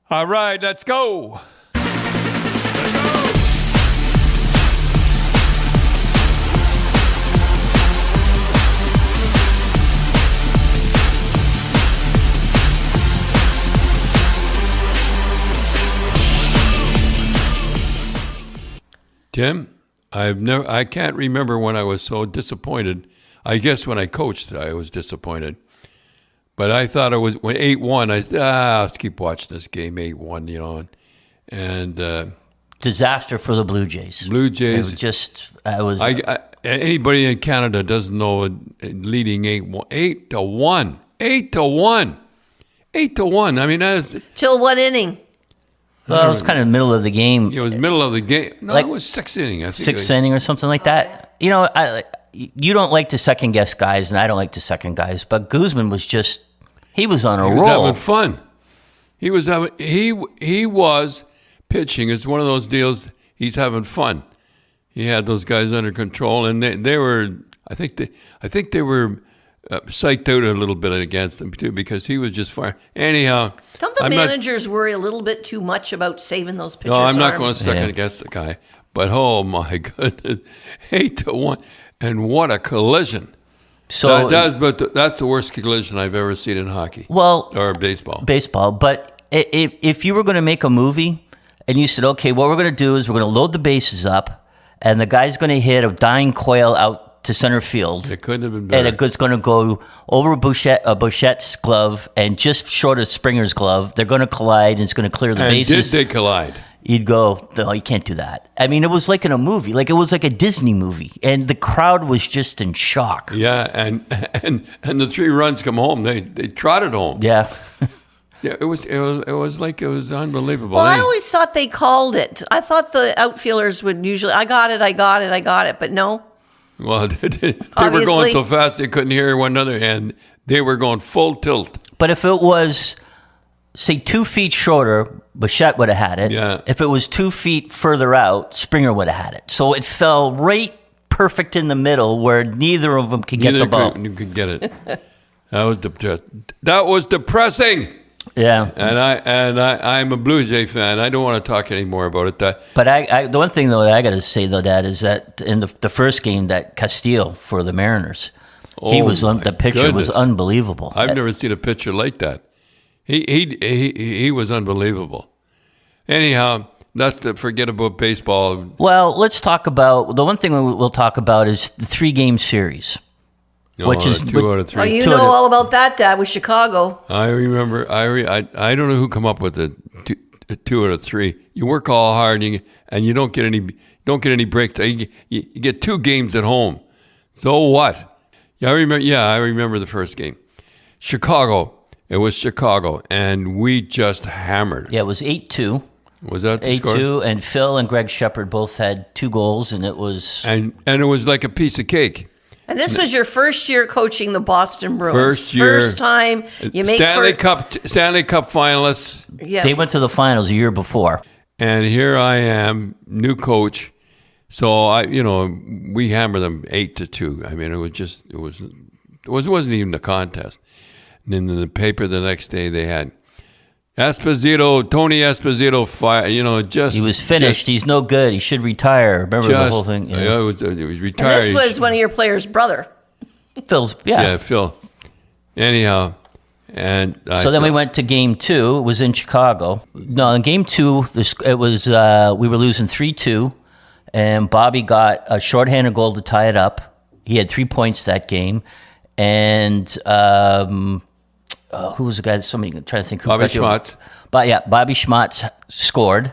All right, let's go. Tim, I can't remember when I was so disappointed. I guess when I coached, I was disappointed. But I thought it was when 8-1. I said, let's keep watching this game, 8-1, you know. And disaster for the Blue Jays. Blue Jays. Anybody in Canada doesn't know leading 8-1. 8-1. 8-1. I mean, that's till what inning? Well, it was kind of the middle of the game. It was middle of the game. No, it was sixth inning. I think sixth inning or something like that. You know, you don't like to second guess guys, and I don't like to second guys. But Guzman was he was on a roll. He was having fun. He was pitching. It's one of those deals. He's having fun. He had those guys under control, and they were. I think they were psyched out a little bit against him too, because he was just fine. Anyhow, don't the managers worry a little bit too much about saving those pitchers' No, I'm not arms? going to second guess the guy. But oh my goodness, 8-1, and what a collision! So that's the worst collision I've ever seen in hockey. Well, or baseball. Baseball, but if you were going to make a movie and you said, okay, what we're going to do is we're going to load the bases up, and the guy's going to hit a dying quail out to center field. It couldn't have been better. And it's going to go over Bouchette's glove and just short of Springer's glove. They're going to collide, and it's going to clear the bases. Did they collide? You'd go, no, you can't do that. I mean, it was like in a movie. Like, it was like a Disney movie. And the crowd was just in shock. Yeah, and the 3 runs come home. They trotted home. Yeah. Yeah, it was unbelievable. Well, I always thought they called it. I thought the outfielders would usually, I got it, but no. Well, they were going so fast they couldn't hear one another, and they were going full tilt. But if it was, say, 2 feet shorter, Bichette would have had it. Yeah. If it was 2 feet further out, Springer would have had it. So it fell right perfect in the middle where neither of them could get the ball. You could get it. That was depressing. Yeah. And I'm a Blue Jay fan. I don't want to talk anymore about it. But I the one thing though that I got to say though, Dad, is that in the first game, that Castillo for the Mariners, the pitcher was unbelievable. I've never seen a pitcher like that. He was unbelievable. Anyhow, that's to forget about baseball. Well, let's talk about the one thing we'll talk about is the 3-game series. Which is 2 out of 3. Oh, you know all about that, Dad, with Chicago. I remember. I don't know who come up with the 2 out of 3. You work all hard, and you don't get any breaks. You get 2 games at home. So what? Yeah, I remember the first game, Chicago. It was Chicago, and we just hammered. Yeah, it was 8-2. Was that the score? 8-2, and Phil and Greg Shepard both had 2 goals, and it was and it was like a piece of cake. And this was your first year coaching the Boston Bruins. First year. First time you make Stanley Cup finalists. Yeah. They went to the finals a year before. And here I am, new coach. So we hammered them 8-2. I mean, it wasn't even a contest. And then in the paper the next day they had Tony Esposito fired. He was finished. He's no good. He should retire. Remember the whole thing? Yeah, it was retired. And this was one of your players' brother. Phil's, yeah. Yeah, Phil. Anyhow, and then we went to game 2. It was in Chicago. No, in game 2, it was we were losing 3-2, and Bobby got a shorthanded goal to tie it up. He had 3 points that game, and who was the guy? Somebody trying to think. Who Bobby Schmatz. But yeah, Bobby Schmatz scored,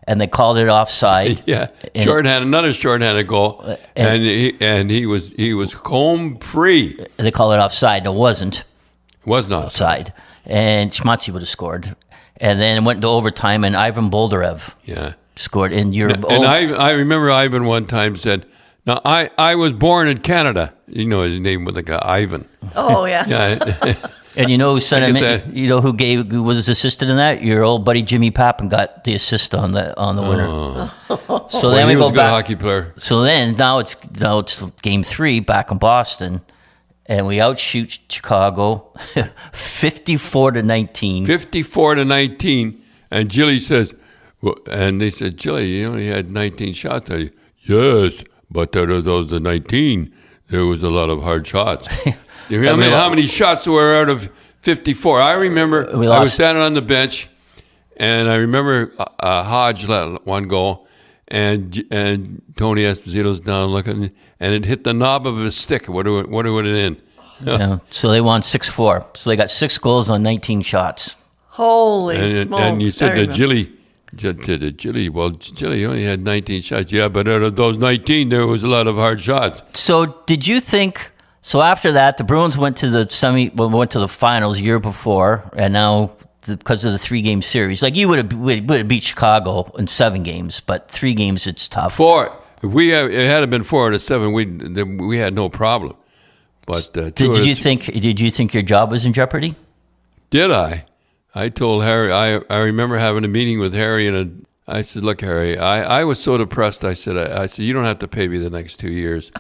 and they called it offside. Yeah, another shorthanded goal, and he was home free. They called it offside. It wasn't. It was not offside, and Schmatzy would have scored, and then it went to overtime, and Ivan Boldarev scored in Europe. And I remember Ivan one time said, "Now I was born in Canada." You know his name was like Ivan. Oh yeah. Yeah. And you know who sent him? You know who was his assistant in that? Your old buddy Jimmy Pappen got the assist on the winner. So then we go back. He was a good hockey player. So then now it's game 3 back in Boston, and we outshoot Chicago 54-19. 54-19, And Jilly says, well, and they said, Jilly, you only had 19 shots. Yes, but out of those 19, there was a lot of hard shots. You remember how many shots were out of 54? I remember I was standing on the bench, and I remember Hodge let one go, and Tony Esposito's down looking, and it hit the knob of his stick. What would it in? Yeah. So they won 6-4. So they got 6 goals on 19 shots. Holy smokes! And you said to Jilly, well, Jilly only had 19 shots. Yeah, but out of those 19, there was a lot of hard shots. So did you think? So after that, the Bruins went to the finals year before, and now because of the 3-game series, like you would have beat Chicago in 7 games, but 3 games it's tough. 4. If it had been 4 out of 7, we had no problem. But did you think your job was in jeopardy? Did I? I told Harry. I remember having a meeting with Harry, and I said, "Look, Harry, I was so depressed. I said, you don't have to pay me the next 2 years."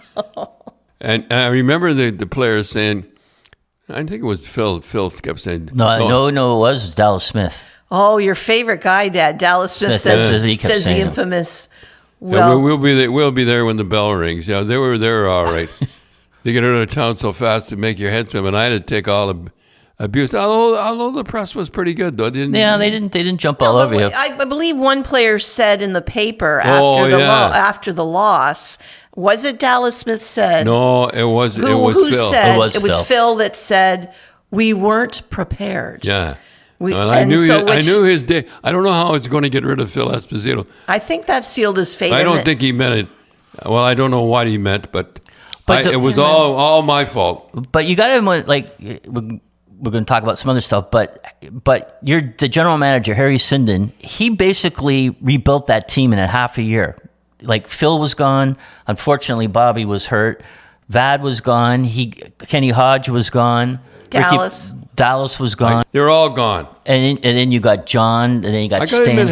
And I remember the players saying, I think it was Phil. Phil kept saying, No, it was Dallas Smith. Oh, your favorite guy, Dad. Dallas Smith says the infamous. Well, yeah, we'll be there. We'll be there when the bell rings. Yeah, they were all right. They get out of town so fast to make your head swim, and I had to take all the abuse. Although the press was pretty good, though, didn't? Yeah, they didn't jump all over you. I believe one player said in the paper after the loss. Was it Dallas Smith said? No, it was. Who Phil. Said, it was Phil that said we weren't prepared. Yeah. I knew his day. I don't know how it's going to get rid of Phil Esposito. I think that sealed his fate. I don't think he meant it. Well, I don't know what he meant, but it was all my fault. But you got to, like, we're going to talk about some other stuff, but you're the general manager, Harry Sinden. He basically rebuilt that team in a half a year. Like, Phil was gone. Unfortunately, Bobby was hurt. Vad was gone. Kenny Hodge was gone. Dallas was gone. They're all gone. And then you got John, and then you got Stan. I got to admit,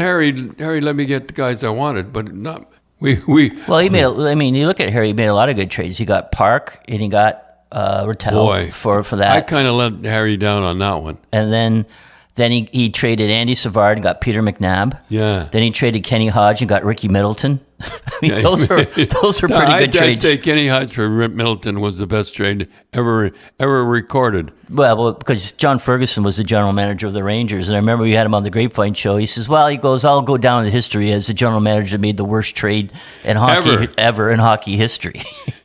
Harry let me get the guys I wanted, but not we. Well, he made. You look at Harry. He made a lot of good trades. He got Park, and he got Rattel for that. I kind of let Harry down on that one. And then he traded Andy Savard and got Peter McNabb. Yeah. Then he traded Kenny Hodge and got Ricky Middleton. I mean, those are pretty good trades. I'd say Kenny Hodge for Middleton was the best trade ever recorded. Well, because John Ferguson was the general manager of the Rangers, and I remember we had him on the Grapevine show. He says, I'll go down in history as the general manager that made the worst trade in hockey ever in hockey history.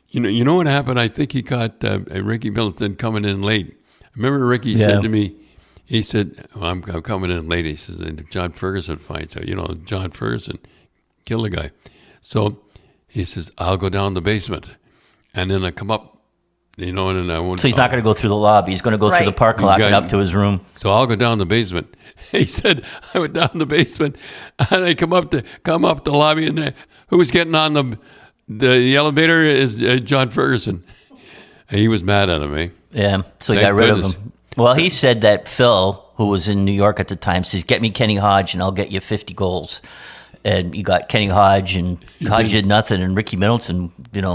You know what happened? I think he got Ricky Middleton coming in late. I remember Ricky said to me, he said, I'm coming in late. He says, and if John Ferguson finds out, John Ferguson killed the guy. So he says, I'll go down the basement. And then I come up, and then I won't. So he's not going to go through the lobby. He's going to go through the parking lot and up to his room. So I'll go down the basement. He said, I went down the basement, and I come up the lobby, and who's getting on the elevator is John Ferguson. And he was mad at him, eh? Yeah, so he got rid of him. Well, he said that Phil, who was in New York at the time, says, get me Kenny Hodge and I'll get you 50 goals. And you got Kenny Hodge, and Hodge did nothing, and Ricky Middleton,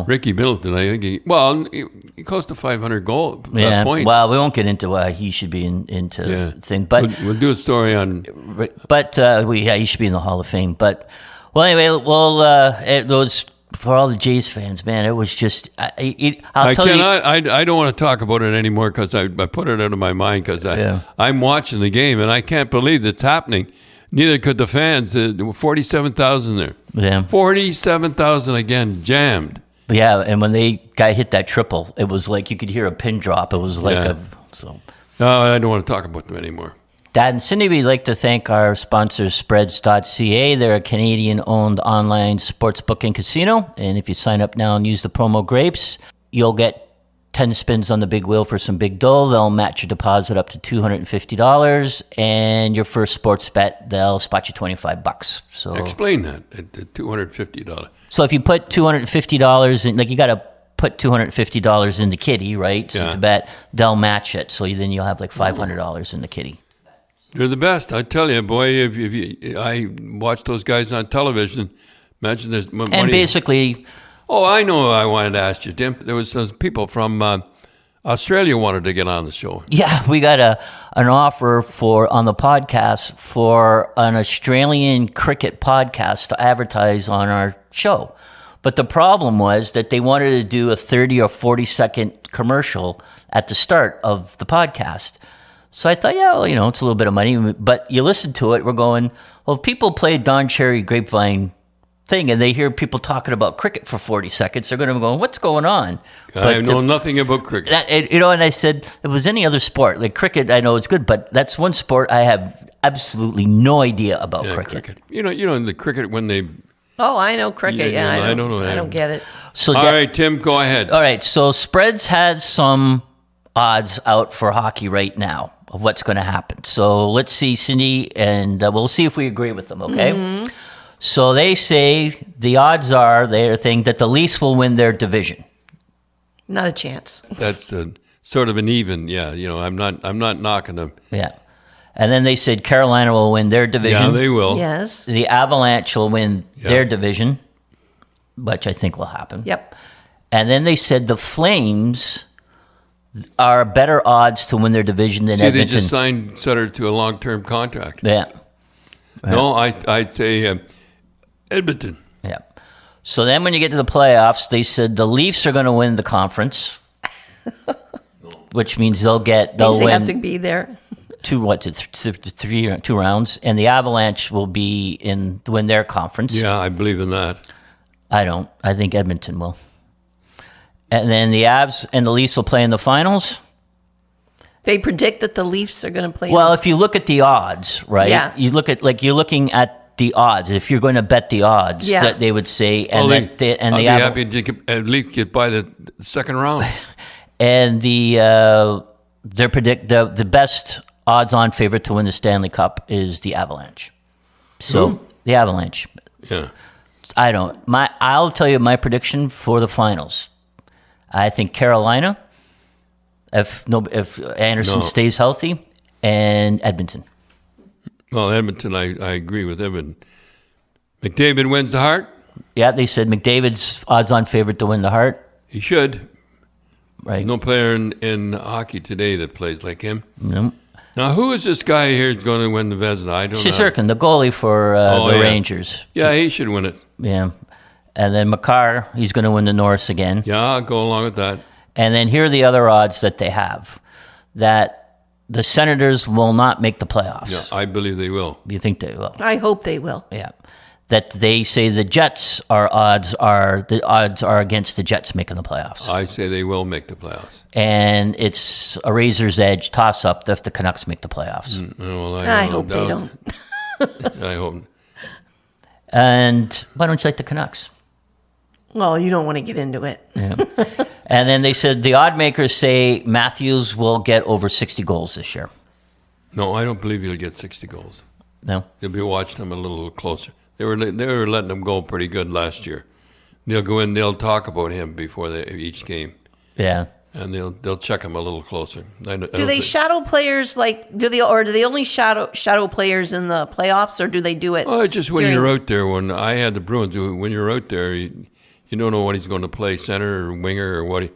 Ricky Middleton, I think he close to 500 points. Well, we won't get into why he should be into the thing. But we'll do a story on... But, he should be in the Hall of Fame. But, well, anyway, those... For all the Jays fans, man, it was just... I don't want to talk about it anymore because I put it out of my mind because I'm watching the game and I can't believe it's happening. Neither could the fans. There were 47,000 there. Yeah. 47,000 again, jammed. Yeah, and when the guy hit that triple, it was like you could hear a pin drop. It was like No, I don't want to talk about them anymore. Dad and Cindy, we'd like to thank our sponsors, Spreads.ca. They're a Canadian-owned online sports booking casino. And if you sign up now and use the promo GRAPES, you'll get 10 spins on the big wheel for some big dough. They'll match your deposit up to $250. And your first sports bet, they'll spot you $25. So explain that, the $250. So if you put $250 in, like you got to put $250 in the kitty, right? So to bet, they'll match it. So then you'll have like $500 in the kitty. They're the best, I tell you, boy. I watch those guys on television. Imagine there's money. And basically, I know. I wanted to ask you, Tim. There was those people from Australia wanted to get on the show. Yeah, we got an offer on the podcast for an Australian cricket podcast to advertise on our show. But the problem was that they wanted to do a 30 or 40-second commercial at the start of the podcast. So I thought, yeah, well, it's a little bit of money. But you listen to it, we're going, well, if people play Don Cherry Grapevine thing and they hear people talking about cricket for 40 seconds, they're going to be going, what's going on? I know nothing about cricket. And I said, if it was any other sport, like cricket, I know it's good, but that's one sport I have absolutely no idea about cricket. In the cricket when they... Oh, I know cricket. Yeah, I don't know. I don't get it. So all right, Tim, go ahead. All right, so Spreads had some odds out for hockey right now of what's going to happen. So let's see, Cindy, and we'll see if we agree with them, okay? Mm-hmm. So they say the odds are, they think that the Leafs will win their division. Not a chance. That's sort of an even, yeah. I'm not knocking them. Yeah. And then they said Carolina will win their division. Yeah, they will. Yes. The Avalanche will win their division, which I think will happen. Yep. And then they said the Flames are better odds to win their division than Edmonton. They just signed Sutter to a long-term contract. Yeah. No, I'd say Edmonton. Yeah. So then when you get to the playoffs, they said the Leafs are going to win the conference, which means they'll win. They have to be there. Two rounds, and the Avalanche will win their conference. Yeah, I believe in that. I don't. I think Edmonton will. And then the Avs and the Leafs will play in the finals. They predict that the Leafs are going to play. Well, if you look at the odds, right? Yeah. You look at you're looking at the odds. If you're going to bet the odds, that they would say, I'll be happy to at least get by the second round. And they predict the best odds-on favorite to win the Stanley Cup is the Avalanche. So the Avalanche. Yeah. I'll tell you my prediction for the finals. I think Carolina, if Anderson stays healthy, and Edmonton. Well, Edmonton, I agree with Edmonton. McDavid wins the Hart. Yeah, they said McDavid's odds-on favorite to win the Hart. He should. Right. No player in hockey today that plays like him. No. Now, who is this guy here who's going to win the Vezina? I don't know. Shesterkin, the goalie for the Rangers. Yeah, he should win it. Yeah. And then Makar, he's going to win the Norris again. Yeah, I'll go along with that. And then here are the other odds that they have. That the Senators will not make the playoffs. Yeah, I believe they will. You think they will? I hope they will. Yeah. That they say the Jets odds are against the Jets making the playoffs. I say they will make the playoffs. And it's a razor's edge toss-up if the Canucks make the playoffs. I hope they don't. I hope. And why don't you like the Canucks? Well, you don't want to get into it. Yeah. And then they said the odd makers say Matthews will get over 60 goals this year. No, I don't believe he'll get 60 goals. No? They'll be watching him a little closer. They were letting him go pretty good last year. They'll go in. They'll talk about him before each game. Yeah. And they'll check him a little closer. Do they shadow players do they only shadow players in the playoffs, or do they do it? Oh, just when you're out there. When I had the Bruins, when you're out there, you don't know what he's going to play, center or winger or what.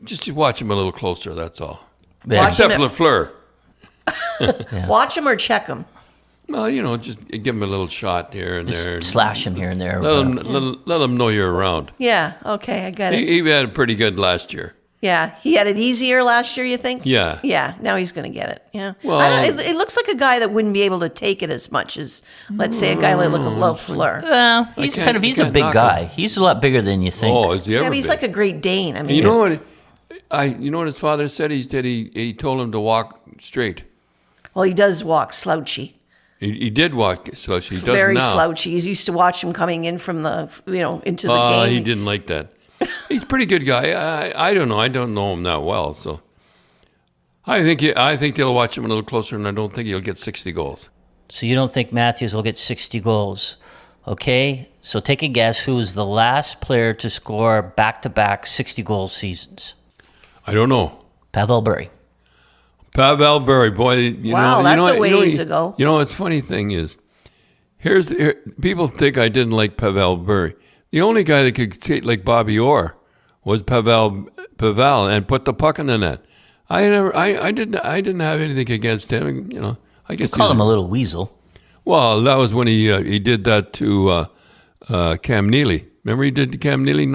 Just watch him a little closer. That's all. Yeah. Except Lafleur. Yeah. Watch him or check him. Well, just give him a little shot here and just there. Slash him here and there. Let him know you're around. Yeah, okay, I got it. He had it pretty good last year. Yeah, he had it easier last year, you think? Yeah. Yeah, now he's going to get it. Yeah. Well, it looks like a guy that wouldn't be able to take it as much as, let's say, a guy like Lafleur. He's a big guy. He's a lot bigger than you think. Oh, is he ever but he's big? like a Great Dane. I mean, you know what? You know what his father said? He told him to walk straight. Well, he does walk slouchy. He did walk slouchy. He does very now. slouchy. He used to watch him coming in from into the game. He didn't like that. He's a pretty good guy. I don't know. I don't know him that well, so I think they'll watch him a little closer, and I don't think he'll get 60 goals. So you don't think Matthews will get 60 goals? Okay, so take a guess. Who is the last player to score back-to-back 60-goal seasons? I don't know. Pavel Bure. Pavel Bure, boy. That's a ways ago. You know, the funny thing is, people think I didn't like Pavel Bure. The only guy that could skate like Bobby Orr was Pavel, and put the puck in the net. I didn't have anything against him. You know, I guess Call him a little weasel. Well, that was when he did that to Cam Neely. Remember he did to Cam Neely,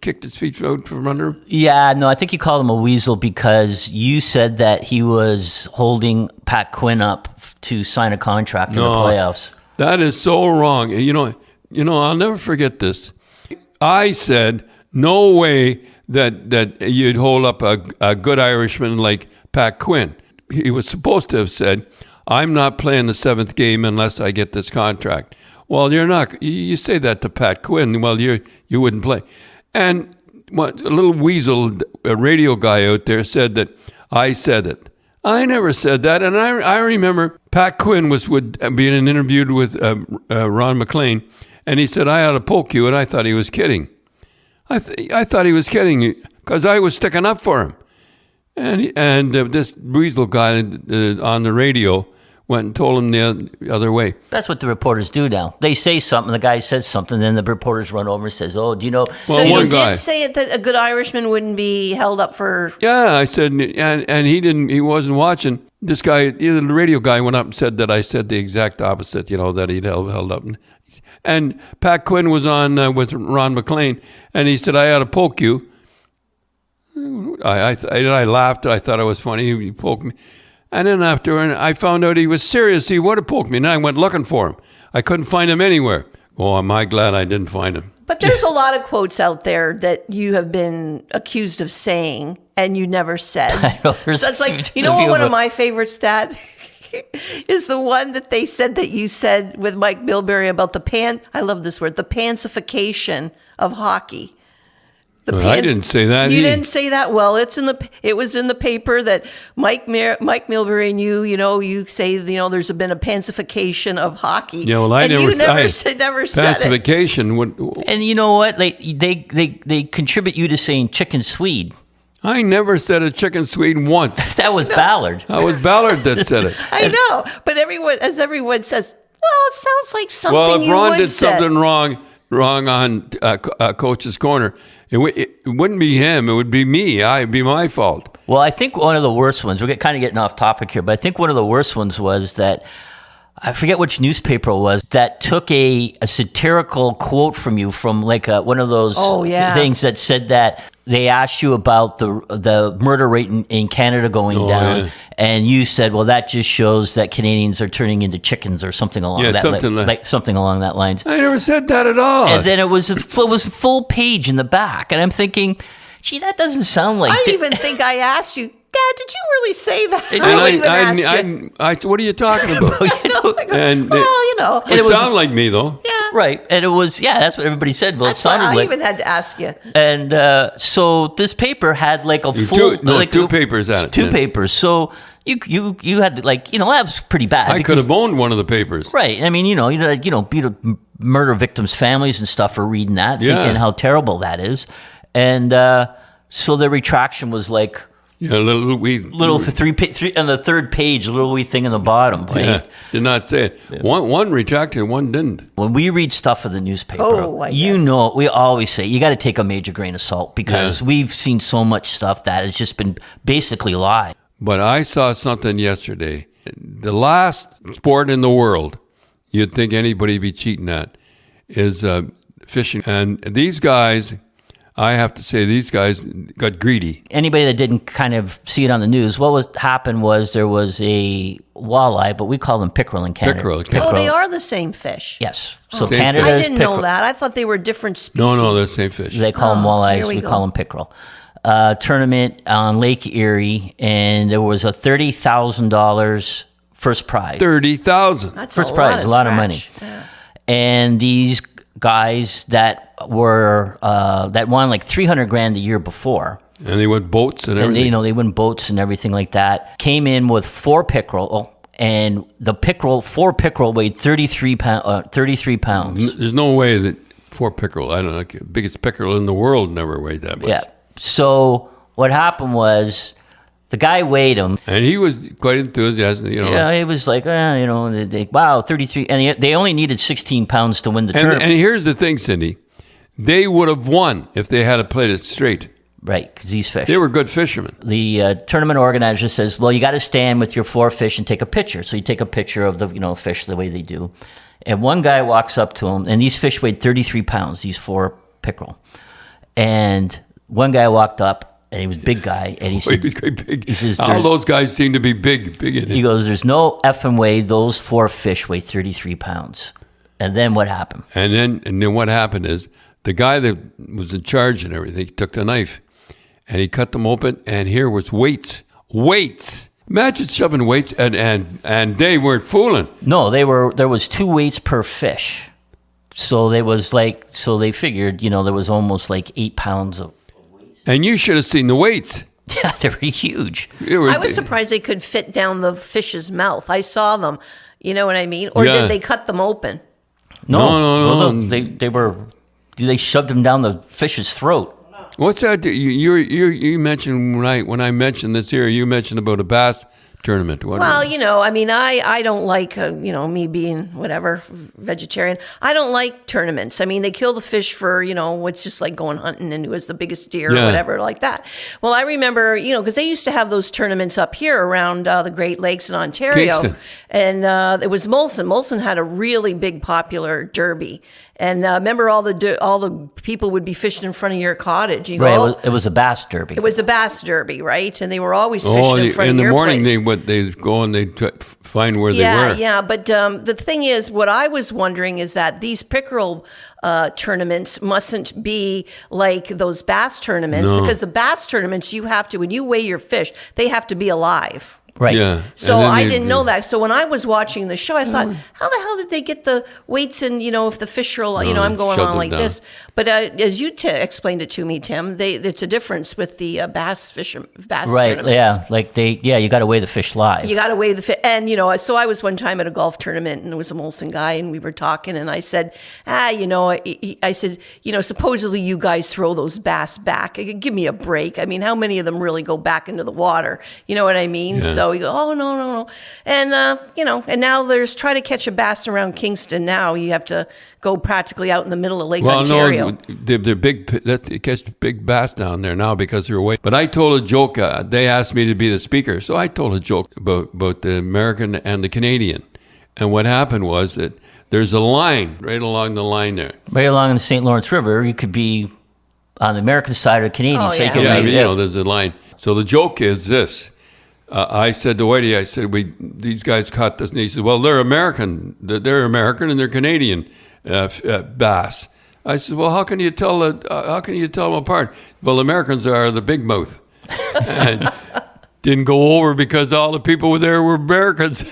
kicked his feet out from under him? Yeah, no, I think you called him a weasel because you said that he was holding Pat Quinn up to sign a contract in the playoffs. That is so wrong. You know, I'll never forget this. I said, no way that you'd hold up a good Irishman like Pat Quinn. He was supposed to have said, I'm not playing the 7th game unless I get this contract. Well, you're not. You say that to Pat Quinn. Well, you wouldn't play. And a little weasel, a radio guy out there, said that I said it. I never said that. And I remember Pat Quinn was being interviewed with Ron McLean, and he said, I ought to poke you, and I thought he was kidding. I thought he was kidding because I was sticking up for him. And this weasel guy on the radio went and told him the other way. That's what the reporters do now. They say something, the guy says something, then the reporters run over and says, oh, do you know? Well, so you guy did say it that a good Irishman wouldn't be held up for... Yeah, I said, and he wasn't watching. This guy, either the radio guy went up and said that I said the exact opposite, that he'd held up. And Pat Quinn was on with Ron McLean, and he said, I ought to poke you. I laughed. I thought it was funny. He poked me. And then after, I found out he was serious. He would have poked me. And I went looking for him. I couldn't find him anywhere. Oh, am I glad I didn't find him. But there's a lot of quotes out there that you have been accused of saying and you never said. I know, so it's like, you know what one of my favorite stats is the one that they said that you said with Mike Milbury about I love this word, the pancification of hockey. I didn't say that. You didn't say that. Well, it was in the paper that Mike Milbury and you say there's been a pancification of hockey. Yeah, well, I never said pacification. And you know what? Like they contribute you to saying chicken Swede. I never said a chicken Swede once. That was Ballard. That was Ballard that said it. I know, but everyone says, well, it sounds like something. Well, if Ron did something wrong on Coach's Corner, it wouldn't be him. It would be me. It'd be my fault. Well, I think one of the worst ones, we're kind of getting off topic here, but I think one of the worst ones was that, I forget which newspaper it was, that took a satirical quote from you from like one of those things that said that they asked you about the murder rate in Canada going down, and you said, well, that just shows that Canadians are turning into chickens or something along something along that lines. I never said that at all. And then it was a full page in the back, and I'm thinking, gee, that doesn't sound like... I even think I asked you, Dad, did you really say that? What are you talking about? It sounded like me, though. Yeah. Right. And it was, that's what everybody said. Well, That's it sounded why I like... even had to ask you. And so this paper had like a full... two papers at it. Two papers. So you had that was pretty bad. I could have owned one of the papers. Right. I mean, murder victims' families and stuff are reading that, thinking how terrible that is. And so the retraction was like... Yeah, little three on the third page, a little wee thing in the bottom. Right? Yeah, did not say it. Yeah. One retracted, one didn't. When we read stuff in the newspaper, we always say you got to take a major grain of salt because we've seen so much stuff that it's just been basically lie. But I saw something yesterday. The last sport in the world you'd think anybody be cheating at is fishing, and these guys. I have to say, these guys got greedy. Anybody that didn't kind of see it on the news, happened was there was a walleye, but we call them pickerel in Canada. Pickerel. Oh, they are the same fish. Yes. So Canada I didn't know that. I thought they were different species. No, they're the same fish. They call them walleyes. We call them pickerel. Tournament on Lake Erie, and there was a $30,000 first prize. $30,000. That's first prize, a lot of money. Yeah. And these guys that were that won like $300,000 the year before, and they went boats and everything. They went boats and everything like that. Came in with 4 pickerel, and the 4 pickerel weighed 33 pounds. There's no way that 4 pickerel, I don't know, the biggest pickerel in the world never weighed that much. Yeah. So what happened was the guy weighed him, and he was quite enthusiastic. Yeah, he was like, wow, 33, and they only needed 16 pounds to win the tournament. And here's the thing, Cindy, they would have won if they had played it straight. Right, because these fish. They were good fishermen. The tournament organizer says, well, you got to stand with your 4 fish and take a picture. So you take a picture of the fish the way they do. And one guy walks up to him, and these fish weighed 33 pounds, these 4 pickerel. And one guy walked up, and he was a big guy, and he said, big. He says, all those guys seem to be big in it. He goes, there's no effing way those 4 fish weigh 33 pounds. And then what happened? And then what happened is the guy that was in charge and everything took the knife and he cut them open, and here was weights. Imagine shoving weights, and they weren't fooling. No, there was 2 weights per fish. So they figured, there was almost like 8 pounds of weights. And you should have seen the weights. Yeah, they were huge. I was surprised they could fit down the fish's mouth. I saw them. You know what I mean? Or did they cut them open? No. They shoved them down the fish's throat. What's that? You mentioned when I mentioned this here, you mentioned about a bass tournament. What I don't like, me being whatever, vegetarian. I don't like tournaments. I mean, they kill the fish for, it's just like going hunting and who has the biggest deer or whatever like that. Well, I remember, because they used to have those tournaments up here around the Great Lakes in Ontario. Kingston. And it was Molson. Molson had a really big popular derby. And remember, all the people would be fishing in front of your cottage. You right, it was a bass derby. It was a bass derby, right? And they were always fishing in front of your place. In the morning, they'd go and they'd find where they were. Yeah. But the thing is, what I was wondering is that these pickerel tournaments mustn't be like those bass tournaments, because the bass tournaments, you have to, when you weigh your fish, they have to be alive. Right. Yeah. So I didn't know that. So when I was watching the show, I thought, how the hell did they get the weights in, if the fish are, I'm going on like this. But as you explained it to me, Tim, it's a difference with the bass right, tournaments. Yeah, you got to weigh the fish live. You got to weigh the fish. And, so I was one time at a golf tournament, and it was a Molson guy, and we were talking, and I said, I said, supposedly you guys throw those bass back. Give me a break. I mean, how many of them really go back into the water? You know what I mean? Yeah. So you go, oh, no. And, and now there's try to catch a bass around Kingston now. You have to go practically out in the middle of Lake Ontario. No, they're big. They catch big bass down there now because they're away. But I told a joke. They asked me to be the speaker, so I told a joke about the American and the Canadian. And what happened was that there's a line right along the line there. Right along the St. Lawrence River, you could be on the American side or the Canadian side. There's a line. So the joke is this. I said to Whitey, these guys caught this, and he said, well, they're American. They're American and they're Canadian bass. I said, well, how can you tell them apart? Well, Americans are the big mouth. And didn't go over because all the people there were Americans.